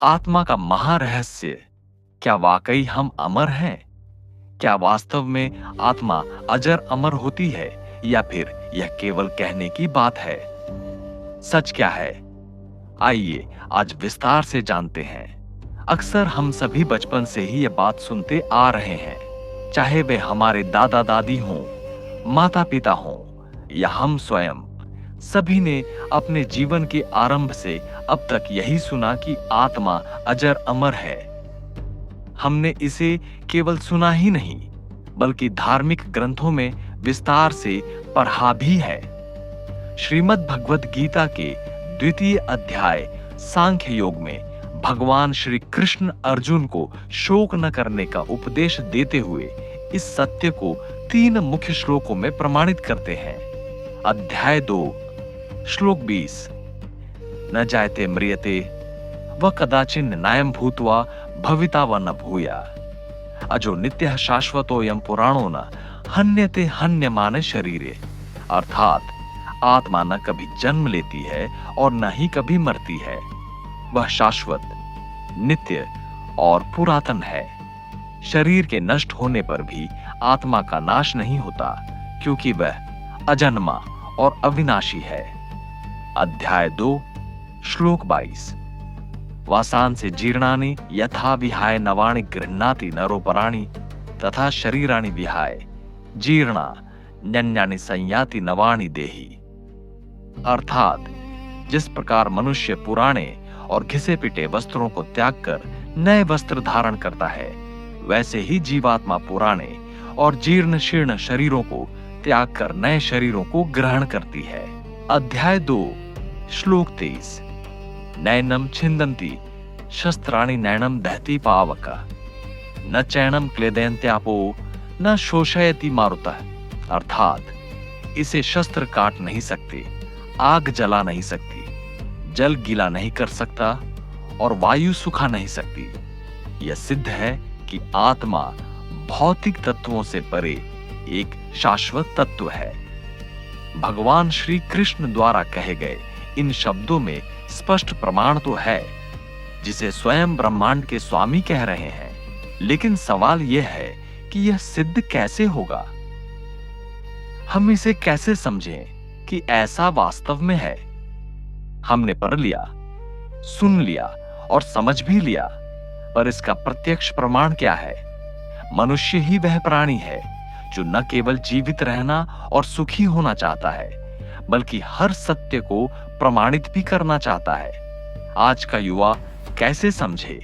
आत्मा का महारहस्य, क्या वाकई हम अमर हैं? क्या वास्तव में आत्मा अजर अमर होती है या फिर यह केवल कहने की बात है? सच क्या है? आइए आज विस्तार से जानते हैं। अक्सर हम सभी बचपन से ही यह बात सुनते आ रहे हैं, चाहे वे हमारे दादा दादी हों, माता पिता हों या हम स्वयं। सभी ने अपने जीवन के आरंभ से अब तक यही सुना कि आत्मा अजर अमर है। हमने इसे केवल सुना ही नहीं, बल्कि धार्मिक ग्रंथों में विस्तार से पढ़ा भी है। श्रीमद् भगवद गीता के द्वितीय अध्याय सांख्य योग में भगवान श्री कृष्ण अर्जुन को शोक न करने का उपदेश देते हुए इस सत्य को 3 मुख्य श्लोकों में प्रमाणित करते हैं। अध्याय 2 श्लोक 20, न जायते म्रियते व कदाचिन नायम भूत्वा भविता व न भूया अजो नित्य शाश्वतोयम पुराणो न हन्यते हन्यमाने शरीरे। अर्थात आत्मा न कभी जन्म लेती है और न ही कभी मरती है। वह शाश्वत, नित्य और पुरातन है। शरीर के नष्ट होने पर भी आत्मा का नाश नहीं होता, क्योंकि वह अजन्मा और अविनाशी है। अध्याय 2 श्लोक 22, वासांसि जीर्णानि यथा विहाय नवानि गृह्णाति नरोपराणि तथा शरीराणि विहाय जीर्णा न्यन्यानि संयाति नवानि देहि। अर्थात जिस प्रकार मनुष्य पुराने और घिसे पिटे वस्त्रों को त्याग कर नए वस्त्र धारण करता है, वैसे ही जीवात्मा पुराने और जीर्ण शीर्ण शरीरों को त्याग कर नए शरीरों को ग्रहण करती है। अध्याय 2 श्लोक 23, नैनम छिन्दन्ति शस्त्राणि नैनम दहति पावक न चैनम क्लेदयन्त्यापो न शोषयति मारुतः। अर्थात इसे शस्त्र काट नहीं सकते, आग जला नहीं सकती, जल गीला नहीं कर सकता और वायु सुखा नहीं सकती। यह सिद्ध है कि आत्मा भौतिक तत्वों से परे एक शाश्वत तत्व है। भगवान श्री कृष्ण द्वारा कहे गए इन शब्दों में स्पष्ट प्रमाण तो है, जिसे स्वयं ब्रह्मांड के स्वामी कह रहे हैं। लेकिन सवाल यह है कि यह सिद्ध कैसे होगा? हम इसे कैसे समझें कि ऐसा वास्तव में है? हमने पढ़ लिया, सुन लिया और समझ भी लिया, पर इसका प्रत्यक्ष प्रमाण क्या है? मनुष्य ही वह प्राणी है जो न केवल जीवित रहना और सुखी होना चाहता है, बल्कि हर सत्य को प्रमाणित भी करना चाहता है। आज का युवा कैसे समझे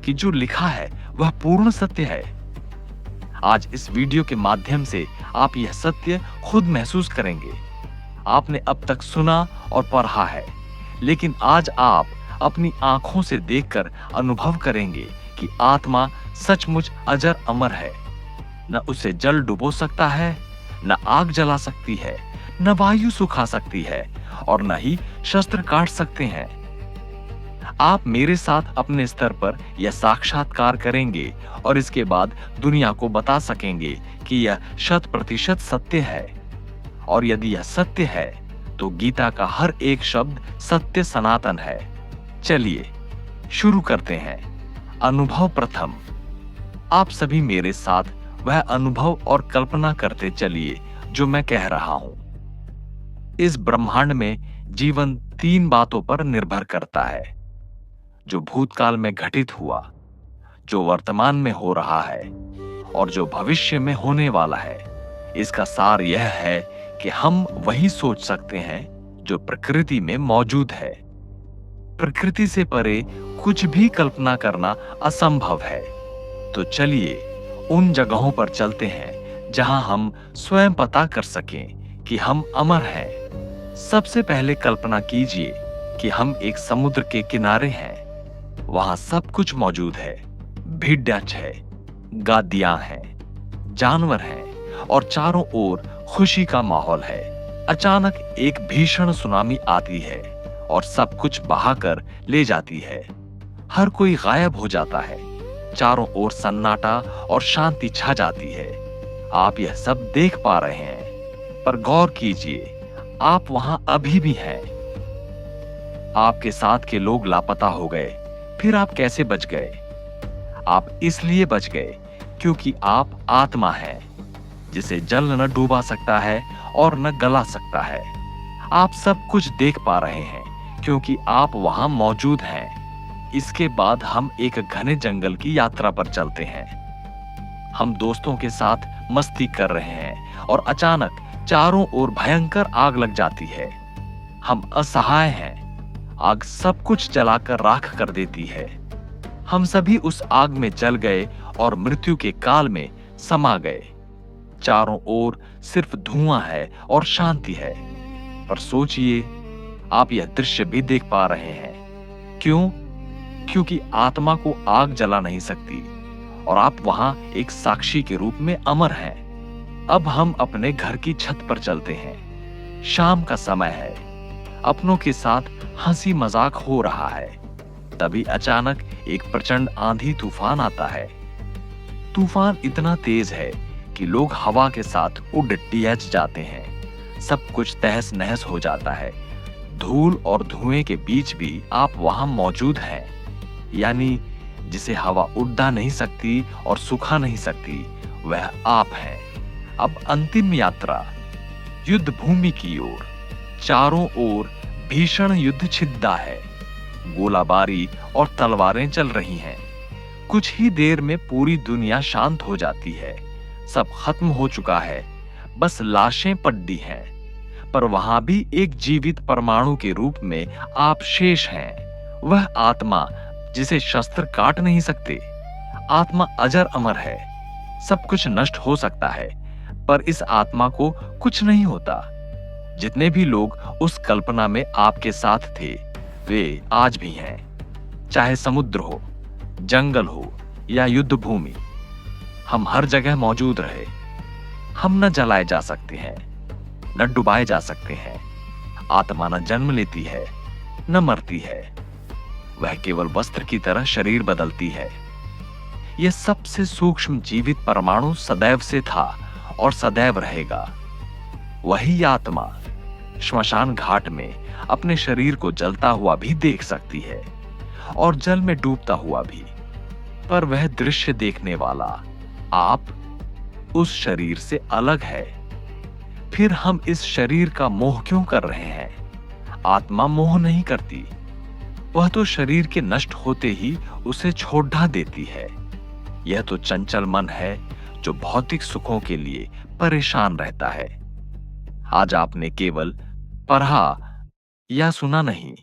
कि जो लिखा है वह पूर्ण सत्य है? आज इस वीडियो के माध्यम से आप यह सत्य खुद महसूस करेंगे। आपने अब तक सुना और पढ़ा है, लेकिन आज आप अपनी आंखों से देखकर अनुभव करेंगे कि आत्मा सचमुच अजर अमर है। न उसे जल डुबो सकता है, न आग जला सकती है, न वायु सुखा सकती है और न ही शस्त्र काट सकते हैं। आप मेरे साथ अपने स्तर पर यह साक्षात्कार करेंगे और इसके बाद दुनिया को बता सकेंगे कि यह 100% सत्य है। और यदि यह सत्य है तो गीता का हर एक शब्द सत्य सनातन है। चलिए शुरू करते हैं। अनुभव प्रथम। आप सभी मेरे साथ वह अनुभव और कल्पना करते चलिए जो मैं कह रहा हूं। इस ब्रह्मांड में जीवन 3 बातों पर निर्भर करता है, जो भूतकाल में घटित हुआ, जो वर्तमान में हो रहा है और जो भविष्य में होने वाला है। इसका सार यह है कि हम वही सोच सकते हैं जो प्रकृति में मौजूद है। प्रकृति से परे कुछ भी कल्पना करना असंभव है। तो चलिए उन जगहों पर चलते हैं जहां हम स्वयं पता कर सकें कि हम अमर हैं। सबसे पहले कल्पना कीजिए कि हम एक समुद्र के किनारे हैं। वहां सब कुछ मौजूद है। भिड्डाच है, गादियां हैं, जानवर हैं और चारों ओर खुशी का माहौल है। अचानक एक भीषण सुनामी आती है और सब कुछ बहाकर ले जाती है। हर कोई गायब हो जाता है। चारों ओर सन्नाटा और शांति छा जाती है। आप यह सब देख पा रहे हैं, पर गौर कीजिए, आप वहां अभी भी हैं। आपके साथ के लोग लापता हो गए, फिर आप कैसे बच गए? आप इसलिए बच गए क्योंकि आप आत्मा हैं, जिसे जल न डूबा सकता है और न गला सकता है। आप सब कुछ देख पा रहे हैं क्योंकि आप वहां मौजूद हैं। इसके बाद हम एक घने जंगल की यात्रा पर चलते हैं। हम दोस्तों के साथ मस्ती कर रहे हैं और अचानक चारों ओर भयंकर आग लग जाती है। हम असहाय हैं। आग सब कुछ जलाकर राख कर देती है। हम सभी उस आग में जल गए और मृत्यु के काल में समा गए। चारों ओर सिर्फ धुआं है और शांति है। पर सोचिए, आप यह दृश्य भी देख पा रहे हैं। क्यों? क्योंकि आत्मा को आग जला नहीं सकती और आप वहां एक साक्षी के रूप में अमर हैं। अब हम अपने घर की छत पर चलते हैं। शाम का समय है। अपनों के साथ हंसी मजाक हो रहा है। तभी अचानक एक प्रचंड आंधी तूफान आता है। तूफान इतना तेज है कि लोग हवा के साथ उड़ डियच जाते हैं। सब कुछ तहस नहस हो जाता है। धूल और धुएं के बीच भी आप वहां मौजूद हैं। यानी जिसे हवा उड़ा नहीं सकती और सुखा नहीं सकती, वह आप हैं। अब अंतिम यात्रा युद्ध भूमि की ओर। चारों ओर भीषण युद्ध छिद्दा है। गोलाबारी और तलवारें चल रही हैं। कुछ ही देर में पूरी दुनिया शांत हो जाती है। सब खत्म हो चुका है। बस लाशें पड़ी हैं। पर वहां भी एक जीवित परमाणु के रूप में आप शेष हैं। वह आत्मा जिसे शस्त्र काट नहीं सकते। आत्मा अजर अमर है। सब कुछ नष्ट हो सकता है, पर इस आत्मा को कुछ नहीं होता। जितने भी लोग उस कल्पना में आपके साथ थे, वे आज भी हैं। चाहे समुद्र हो, जंगल हो या युद्ध भूमि, हम हर जगह मौजूद रहे। हम न जलाए जा सकते हैं, न डुबाए जा सकते हैं। आत्मा न जन्म लेती है, न मरती है। वह केवल वस्त्र की तरह शरीर बदलती है। यह सबसे सूक्ष्म जीवित परमाणु सदैव से था और सदैव रहेगा। वही आत्मा श्मशान घाट में अपने शरीर को जलता हुआ भी देख सकती है और जल में डूबता हुआ भी। पर वह दृश्य देखने वाला आप उस शरीर से अलग है। फिर हम इस शरीर का मोह क्यों कर रहे हैं? आत्मा मोह नहीं करती। वह तो शरीर के नष्ट होते ही उसे छोड़ ढा देती है। यह तो चंचल मन है जो भौतिक सुखों के लिए परेशान रहता है। आज आपने केवल पढ़ा या सुना नहीं,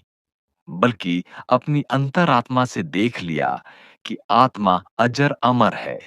बल्कि अपनी अंतरात्मा से देख लिया कि आत्मा अजर अमर है।